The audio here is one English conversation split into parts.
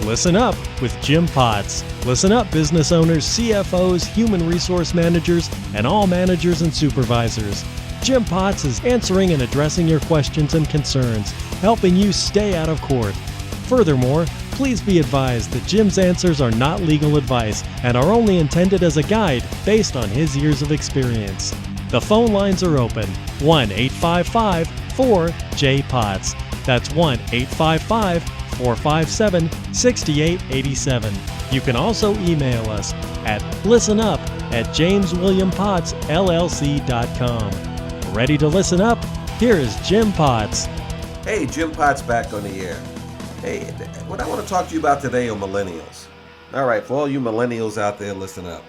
Listen Up with Jim Potts. Listen up, business owners, CFOs, human resource managers, and all managers and supervisors. Jim Potts is answering and addressing your questions and concerns, helping you stay out of court. Furthermore, please be advised that Jim's answers are not legal advice and are only intended as a guide based on his years of experience. The phone lines are open. 1-855-4-J-POTS. That's 1-855-457-6887. You can also email us at listenup@jameswilliampottsllc.com. Ready to listen up? Here is Jim Potts. Hey, Jim Potts back on the air. Hey, what I want to talk to you about today are millennials. All right, for all you millennials out there, listen up.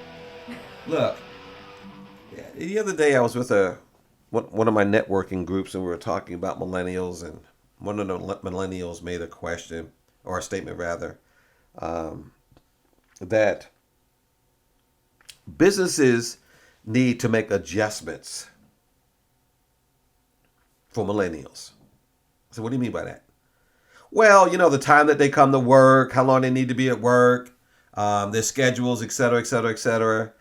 Look, the other day I was with one of my networking groups and we were talking about millennials, and one of the millennials made a question, or a statement rather, that businesses need to make adjustments for millennials. So what do you mean by that? Well, the time that they come to work, how long they need to be at work, their schedules, et cetera, et cetera, et cetera.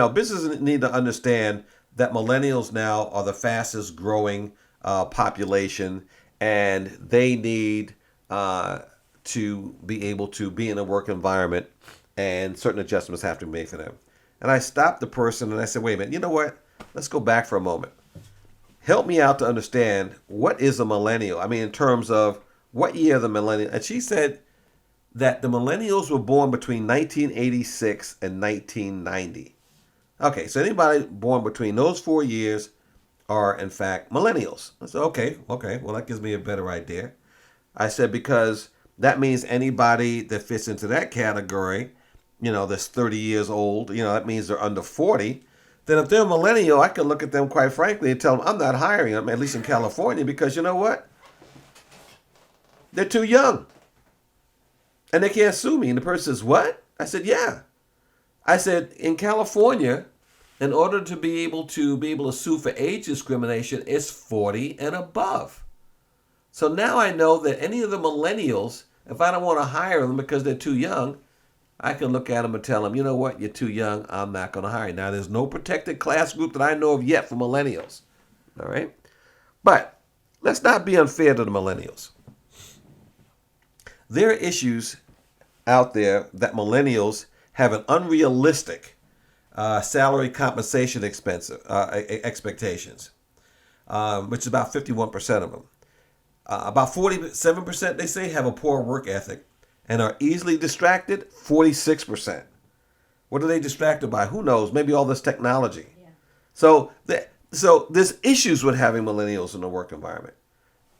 Businesses need to understand that millennials now are the fastest growing population, and they need to be able to be in a work environment, and certain adjustments have to be made for them. And I stopped the person and I said, wait a minute, you know what? Let's go back for a moment. Help me out to understand, what is a millennial? I mean, in terms of what year the millennial? And she said that the millennials were born between 1986 and 1990. Okay, so anybody born between those 4 years are, in fact, millennials. I said, okay, well, that gives me a better idea. I said, because that means anybody that fits into that category, that's 30 years old, that means they're under 40. Then if they're a millennial, I can look at them, quite frankly, and tell them I'm not hiring them, at least in California, because you know what? They're too young. And they can't sue me. And the person says, what? I said, yeah. I said, in California, in order to be able to sue for age discrimination, it's 40 and above. So now I know that any of the millennials, if I don't want to hire them because they're too young, I can look at them and tell them, you know what, you're too young, I'm not going to hire you. Now, there's no protected class group that I know of yet for millennials. All right? But let's not be unfair to the millennials. There are issues out there that millennials have an unrealistic salary compensation expectations, which is about 51% of them. About 47%, they say, have a poor work ethic and are easily distracted, 46%. What are they distracted by? Who knows? Maybe all this technology. Yeah. So there's issues with having millennials in the work environment.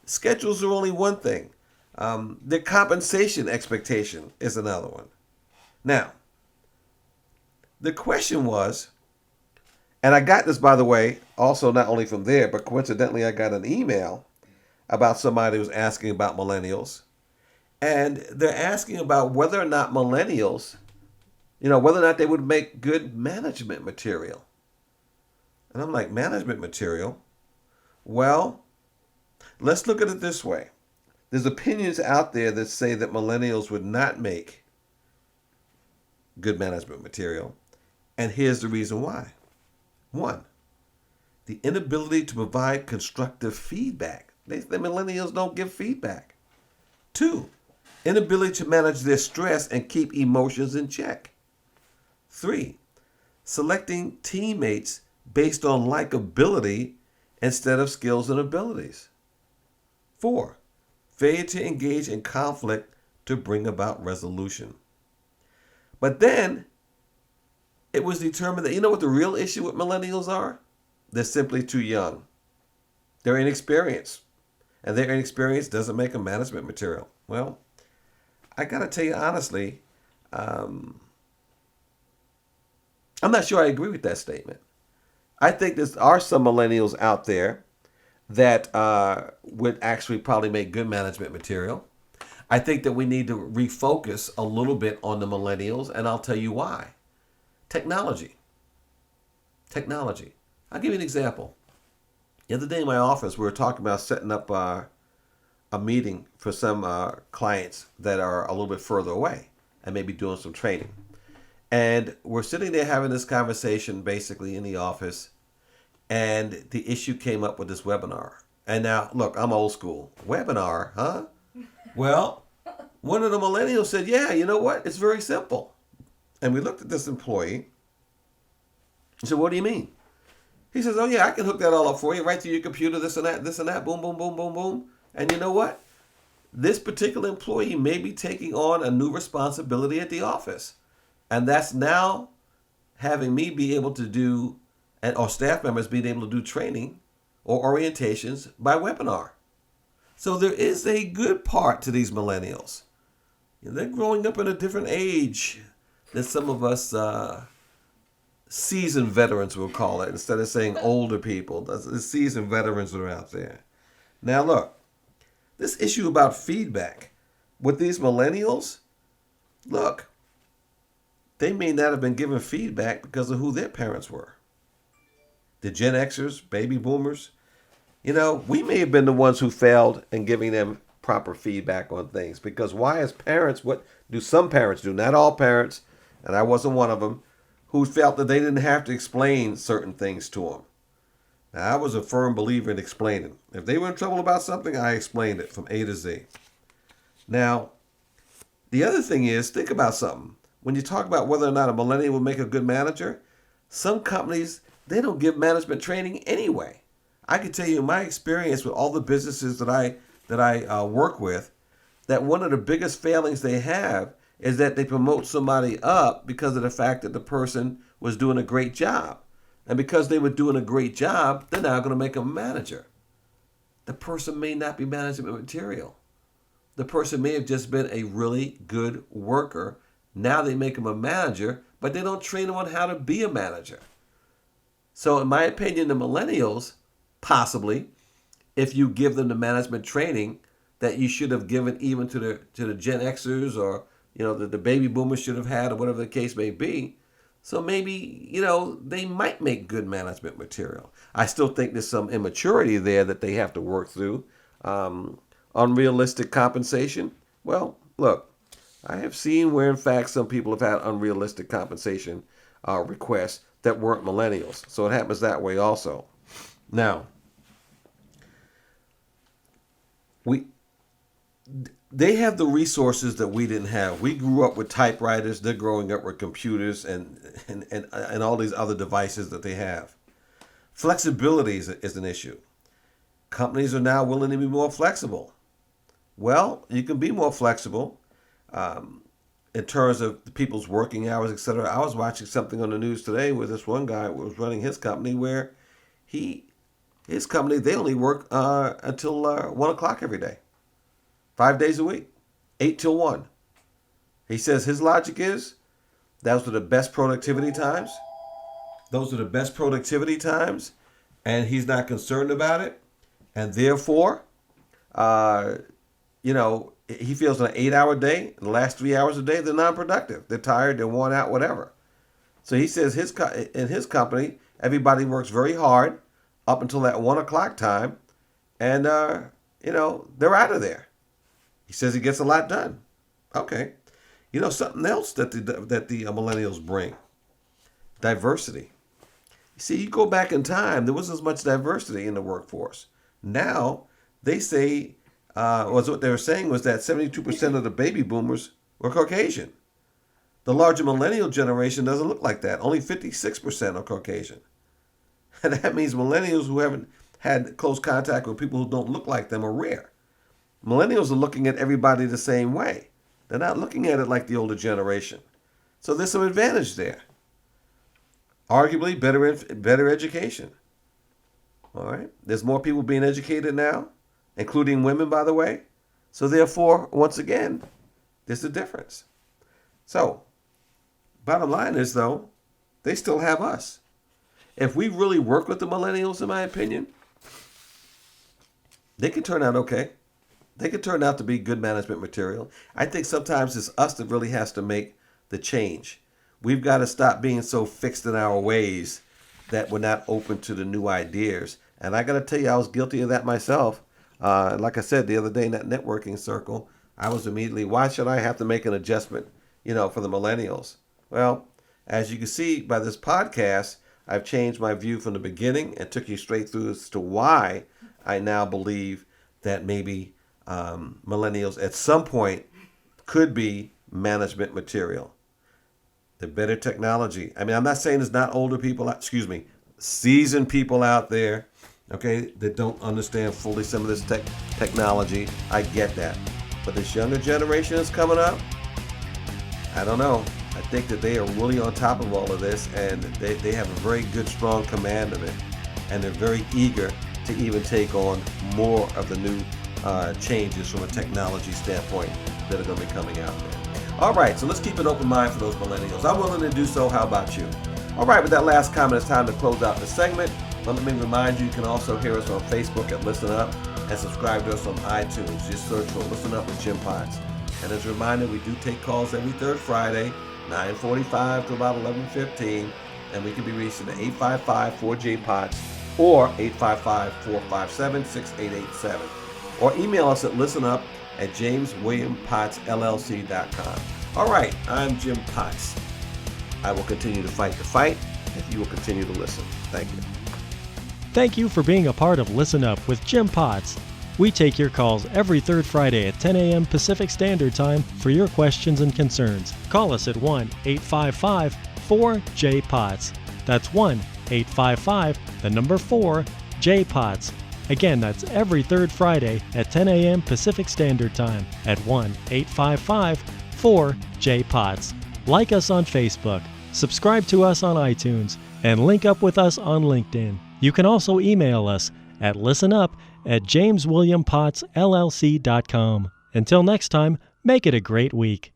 Schedules are only one thing. Their compensation expectation is another one. Now, the question was, and I got this, by the way, also not only from there, but coincidentally I got an email about somebody who was asking about millennials. And they're asking about whether or not millennials, whether or not they would make good management material. And I'm like, management material? Well, let's look at it this way. There's opinions out there that say that millennials would not make good management material. And here's the reason why. 1, the inability to provide constructive feedback. The millennials don't give feedback. 2, inability to manage their stress and keep emotions in check. 3, selecting teammates based on likability instead of skills and abilities. 4, failure to engage in conflict to bring about resolution. But then it was determined that, what the real issue with millennials are? They're simply too young. They're inexperienced. And their inexperience doesn't make them management material. Well, I got to tell you honestly, I'm not sure I agree with that statement. I think there are some millennials out there that would actually probably make good management material. I think that we need to refocus a little bit on the millennials, and I'll tell you why. Technology. I'll give you an example. The other day in my office, we were talking about setting up a a meeting for some clients that are a little bit further away and maybe doing some training. And we're sitting there having this conversation basically in the office, and the issue came up with this webinar. And now, look, I'm old school. Webinar, huh? Well, one of the millennials said, yeah, you know what? It's very simple. And we looked at this employee. He said, what do you mean? He says, oh, yeah, I can hook that all up for you right through your computer, this and that, boom, boom, boom, boom, boom. And you know what? This particular employee may be taking on a new responsibility at the office. And that's now having me be able to do, or staff members being able to do training or orientations by webinar. So there is a good part to these millennials. They're growing up in a different age than some of us seasoned veterans will call it, instead of saying older people. The seasoned veterans that are out there. Now look, this issue about feedback with these millennials, look, they may not have been given feedback because of who their parents were. The Gen Xers, baby boomers, we may have been the ones who failed in giving them proper feedback on things. Because why, as parents, what do some parents do? Not all parents, and I wasn't one of them, who felt that they didn't have to explain certain things to them. Now, I was a firm believer in explaining. If they were in trouble about something, I explained it from A to Z. Now, the other thing is, think about something. When you talk about whether or not a millennial will make a good manager, some companies, they don't give management training anyway. I can tell you in my experience with all the businesses that I work with, that one of the biggest failings they have is that they promote somebody up because of the fact that the person was doing a great job. And because they were doing a great job, they're now going to make them a manager. The person may not be management material. The person may have just been a really good worker. Now they make them a manager, but they don't train them on how to be a manager. So in my opinion, the millennials, possibly, if you give them the management training that you should have given even to the Gen Xers, or the baby boomers should have had, or whatever the case may be. So maybe they might make good management material. I still think there's some immaturity there that they have to work through. Unrealistic compensation. Well, look, I have seen where in fact some people have had unrealistic compensation requests that weren't millennials. So it happens that way also. Now, they have the resources that we didn't have. We grew up with typewriters. They're growing up with computers and all these other devices that they have. Flexibility is an issue. Companies are now willing to be more flexible. Well, you can be more flexible in terms of the people's working hours, etc. I was watching something on the news today where this one guy was running his company where his company, they only work until 1 o'clock every day. 5 days a week, 8 till 1. He says his logic is those are the best productivity times. Those are the best productivity times, and he's not concerned about it. And therefore, he feels an 8-hour day, the last 3 hours a day, they're non-productive. They're tired, they're worn out, whatever. So he says in his company, everybody works very hard up until that 1 o'clock time, and, they're out of there. He says he gets a lot done. Okay. Something else that the millennials bring. Diversity. You see, you go back in time, there wasn't as much diversity in the workforce. Now, they say, what they were saying was that 72% of the baby boomers were Caucasian. The larger millennial generation doesn't look like that. Only 56% are Caucasian. And that means millennials who haven't had close contact with people who don't look like them are rare. Millennials are looking at everybody the same way. They're not looking at it like the older generation. So there's some advantage there. Arguably, better education. All right? There's more people being educated now, including women, by the way. So therefore, once again, there's a difference. So, bottom line is, though, they still have us. If we really work with the millennials, in my opinion, they can turn out okay. They could turn out to be good management material. I think sometimes it's us that really has to make the change. We've got to stop being so fixed in our ways that we're not open to the new ideas. And I got to tell you, I was guilty of that myself. Like I said the other day in that networking circle, I was immediately, why should I have to make an adjustment, for the millennials? Well, as you can see by this podcast, I've changed my view from the beginning and took you straight through as to why I now believe that maybe millennials at some point could be management material. The better technology. I mean, I'm not saying there's not older people, seasoned people out there, okay, that don't understand fully some of this technology. I get that. But this younger generation is coming up. I don't know. I think that they are really on top of all of this, and they have a very good, strong command of it. And they're very eager to even take on more of the new changes from a technology standpoint that are going to be coming out there. All right, so let's keep an open mind for those millennials. I'm willing to do so. How about you? All right, with that last comment, it's time to close out the segment. But let me remind you, you can also hear us on Facebook at Listen Up and subscribe to us on iTunes. Just search for Listen Up with Jim Potts. And as a reminder, we do take calls every third Friday, 9:45 to about 11:15, and we can be reached at 855-4J-POTS or 855-457-6887. Or email us at listenup@jameswilliampottsllc.com. All right, I'm Jim Potts. I will continue to fight the fight if you will continue to listen. Thank you. Thank you for being a part of Listen Up with Jim Potts. We take your calls every third Friday at 10 a.m. Pacific Standard Time for your questions and concerns. Call us at 1-855-4J-POTS. That's 1-855-4J-POTS. Again, that's every third Friday at 10 a.m. Pacific Standard Time at 1-855-4J-POTS. Like us on Facebook, subscribe to us on iTunes, and link up with us on LinkedIn. You can also email us at listenup@jameswilliampottsllc.com. Until next time, make it a great week.